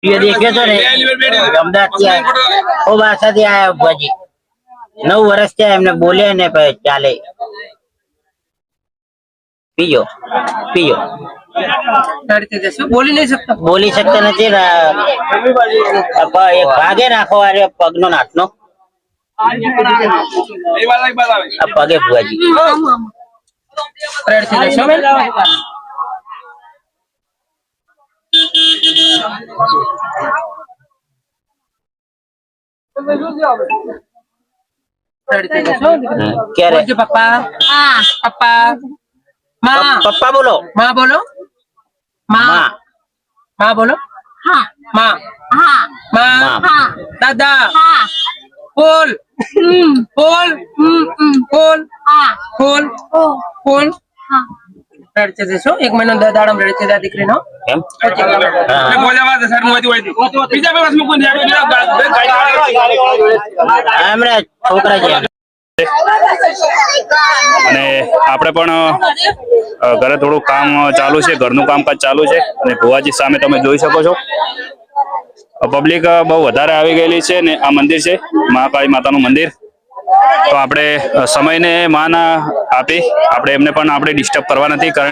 ये देखे तो नहीं अमदावाद થી આયા ઓ ભાષાથી આયા ભજી 9 વર્ષ થયા એમને બોલે ને ચાલે પીજો પીજો બોલી શકતા નથી એક ભાગે નાખો અરે પગનો નાથનો આ પગે ભુવાજી पप्पा पप्पा माँ पप्पा बोलो माँ बोलो माँ माँ बोलो हाँ माँ हाँ माँ दादा फूल फूल फूल फूल फूल રડતે જશો 1 મહિનો દાડામ રડતે જા દીકરીનો એમ બોલાવા સર મોતી હોય બીજા બે વર્ષ મૂકું એમરે છોકરા છે અને આપણે પણ ઘરે થોડું કામ ચાલુ છે, ઘરનું કામકાજ ચાલુ છે અને ભુવાજી સામે તમે જોઈ શકો છો પબ્લિક બહુ વધારે આવી ગયેલી છે ને આ મંદિર છે મહાકાળી માતાનું મંદિર. તો આપણે સમયને માન આપી આપણે એમને પણ આપણે ડિસ્ટર્બ કરવા નથી કારણ